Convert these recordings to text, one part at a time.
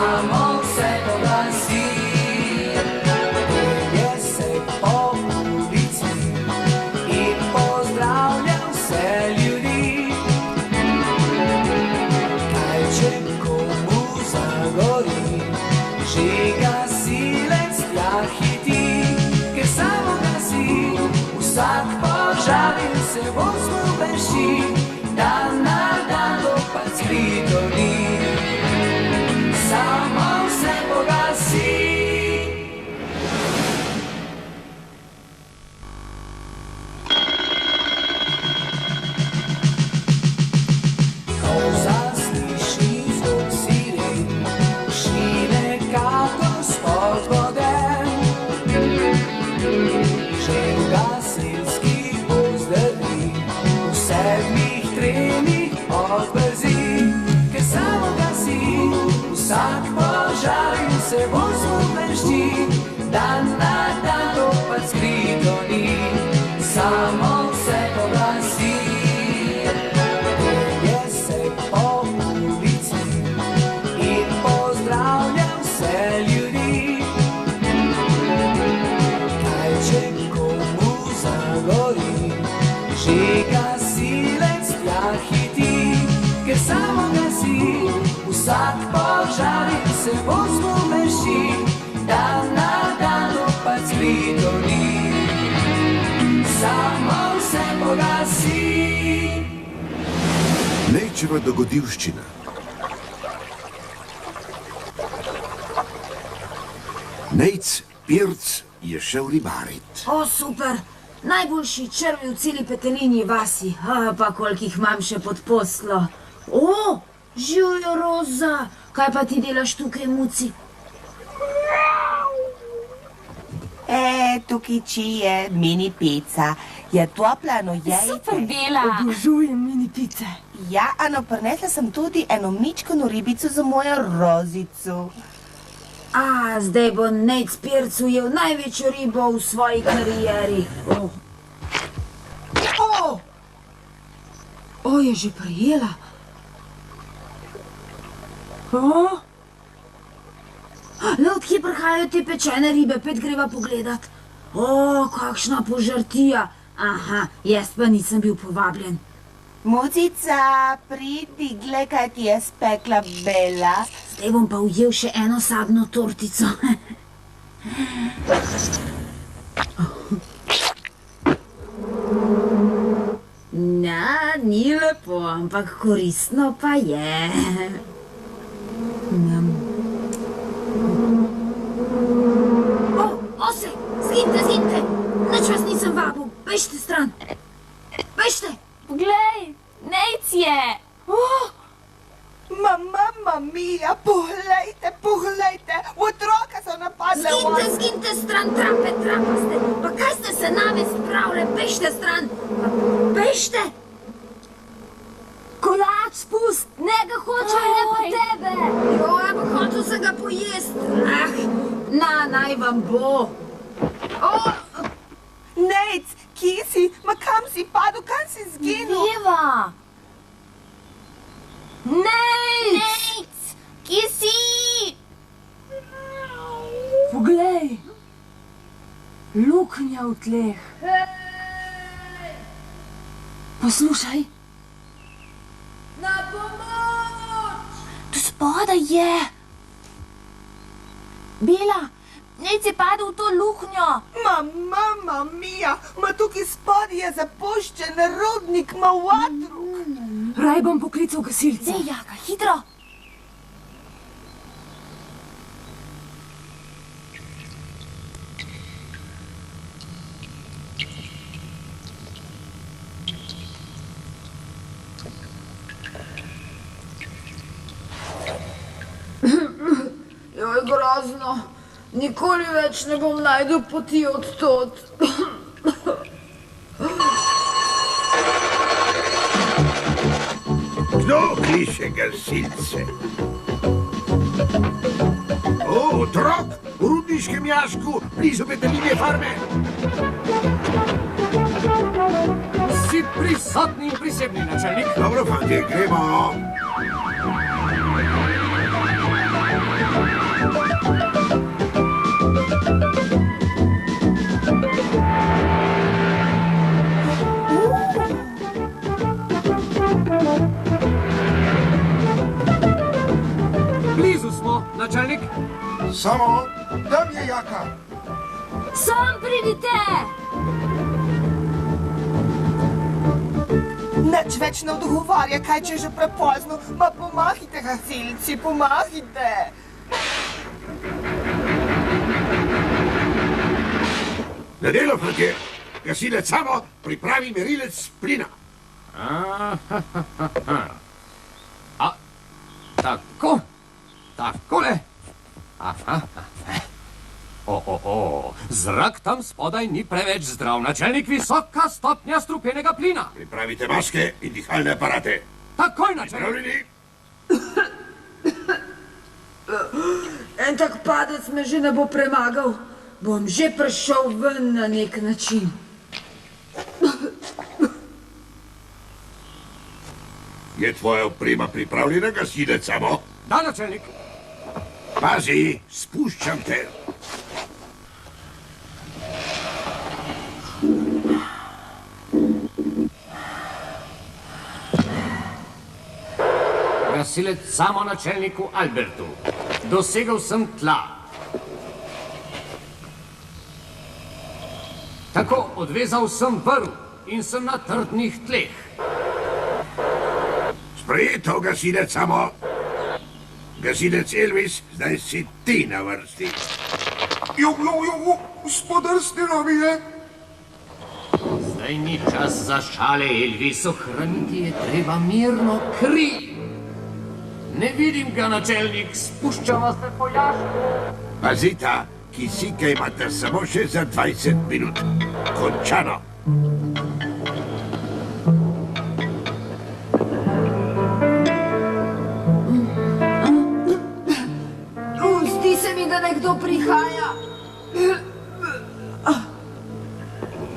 samo se pogasi. Pelje se po ulici in pozdravlja vse ljudi. Kaj če komu zagori, že gasilec tja hiti, ker samo gasi, vsak požar in se vozno beži, dan na dan dopad skrito ni. Samo se pogasi. Ko zasliši zvok siren, šine kako spod vode, že v gasilski pozdravi v sedmih trenih odbrzi, ker samo gasi, vsak požar in se vozno blešči, dan na dan dopad skrito ni, samo se pogasi. Pelje se po ulici in pozdravlja vse ljudi. Kaj če komu zagori, že gasilec tja hiti, ker samo gasi, vsak požar in se vozno beži, dan na dan dopad skrito ni, samo se pogasi. Nejčeva dogodivščina. Nejc Pirc je šel ribarit. O, super! Najboljši črvi v celi Petelinji vasi. Pa koliko jih imam še pod poslo. O, živjo Roza! Kaj pa ti delaš tukaj, muci? Tukaj je mini pica. Je topla, no jejte. Super, Bela. Obožujem mini pice. Ja, ano, prinesla sem tudi eno mičkano ribico za mojo Rozico. Zdaj bo Nejc Pirc ujel največjo ribo v svoji karieri. Je že prijela. Le odkje prihajajo te pečene ribe, pet greva pogledat. Kakšna požrtija. Jaz pa nisem bil povabljen. Mucica, pridi, glej, kaj ti je spekla Bela. Zdaj bom pa ujel še eno sadno tortico. Ni lepo, ampak koristno pa je. Ose, zginite! Nič vas nisem vabil, bežite stran. Bežite! Poglej, Nejc je! Mamma mia, poglejte, otroka so napadle. Zginite stran, trapaste. Pa kaj ste se name spravili? Bežite stran. Bežite! Kolač, spust! Ne ga hočem, ne pa tebe! Pa hočel se ga pojest. Naj vam bo. Nejc, kje si? Ma kam si padel? Kam si zginil? Eva! Nejc! Kje si? Poglej! Luknja v tleh. Poslušaj. Na pomoč! Tu spodaj je. Bela, Nejc je padel v to luknjo. Mamma mia, ma tukaj spodaj je zapuščen rudnik, ma vatruk. Raj bom poklical gasilca. Zdaj, Jaka, hitro. Joj, grozno. Nikoli več ne bom najdel poti od tod. Kdo kliše gasilce? Otrok v rudniškem jašku blizu Petelinje farme. Vsi prisotni in prisebni, načelnik. Dobro, fantje, gremo. načelnik. Samo, tam je jaka. Sam pridite! Nič več ne odgovarja, kaj če je že prepozno. Ma pomahite, gasilci, pomahite. Na delo, fantje. Gasilec Samo pripravi merilec plina. Tako, takole. Aha. Zrak tam spodaj ni preveč zdrav. Načelnik, visoka stopnja strupenega plina. Pripravite maske in dihalne aparate. Takoj, načelnik. Pripravljeni? En tak padec me že ne bo premagal. Bom že prišel ven na nek način. Je tvoja oprema pripravljena, gasilec Samo? Da, načelnik. Pazi, spuščam te. Gasilec Samo načelniku Albertu. Dosegel sem tla. Tako, odvezal sem vrv in sem na trdnih tleh. Sprejeto, gasilec Samo. Gasilec Elvis, zdaj si ti na vrsti. Spodrsnilo mi je. Zdaj ni čas za šale, Elvis. Ohraniti je treba mirno kri. Ne vidim ga, načelnik. Spuščava se po jašku. Pazita, kisike imate samo še za 20 minut. Končano. Zdi se mi, da nekdo prihaja.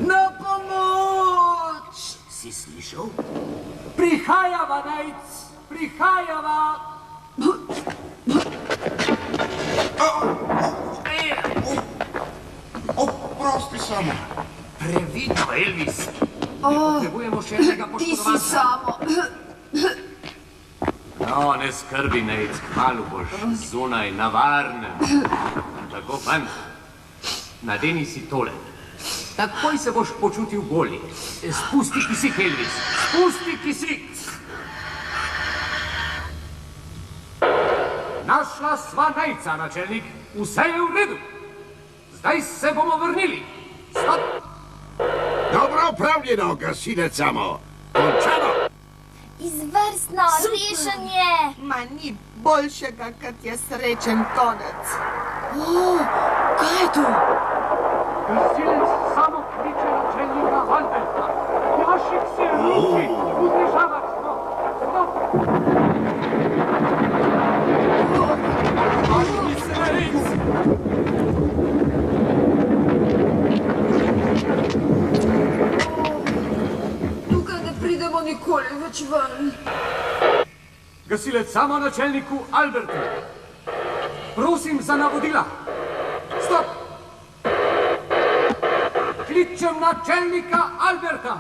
Na pomoč! Si slišal? Prihajava, Najc! Prihajava! Oprosti, Samo. Previdno, Elvis. Potrebujemo še enega Ti si poškodovanca. Samo. No, ne skrbi, Najc. Kmalu boš zunaj, na varnem. Tako, fant. Nadeni si tole. Takoj se boš počutil bolje. Spusti kisik, Elvis. Spusti kisik. Našla sva Najca, načelnik. Vse je v redu. Zdaj se bomo vrnili. Stop. Dobro upravljeno, gasilec Samo. Končano. Izvrstno, rešen je. Ma ni boljšega, kot je srečen konec. Kaj je to? Gasilec Samo kliče načelnika Alberta. Jašik se ruši. Udržavač smo. Stop. Zvažili se, Najc. Tukaj ne pridemo nikoli več ven. Gasilec Samo načelniku Albertu. Prosim za navodila. Stop! Kličem načelnika Alberta.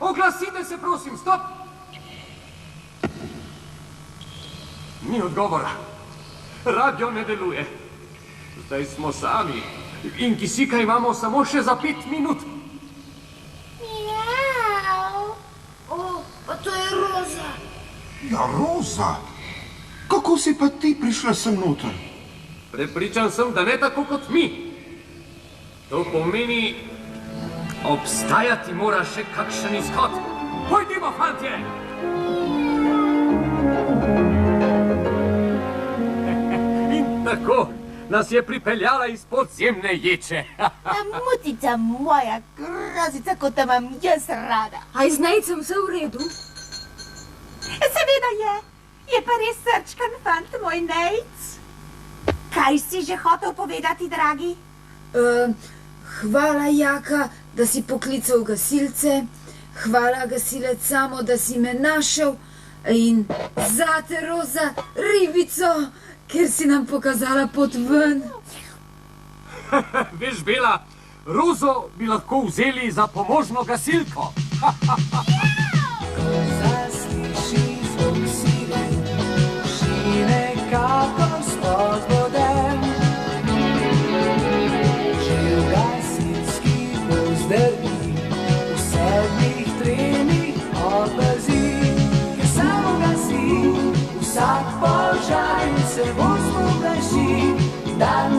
Oglasite se, prosim, stop! Ni odgovora. Radio ne deluje. Zdaj smo sami. In kisika imamo samo še za 5 minut. Miau. Pa to je Roza. Ja, Roza. Kako si pa ti prišla sem noter? Prepričan sem, da ne tako kot mi. To pomeni, obstajati mora še kakšen izhod. Pojdimo, fantje! In tako nas je pripeljala iz podzemne ječe. Mutica moja, grozica, kot te imam jaz rada. A je z Najcem vse v redu? Seveda je. Je pa res srčkan fant, moj Nejc. Kaj si že hotel povedati, dragi? Hvala, Jaka, da si poklical gasilce. Hvala, gasilec Samo, da si me našel. In zate, Roza, ribico, ker si nam pokazala pot ven. Veš, Bela, Rozo bi lahko vzeli za pomožno gasilko. Zasliši zvok sile, šine kakor spod vode. Dan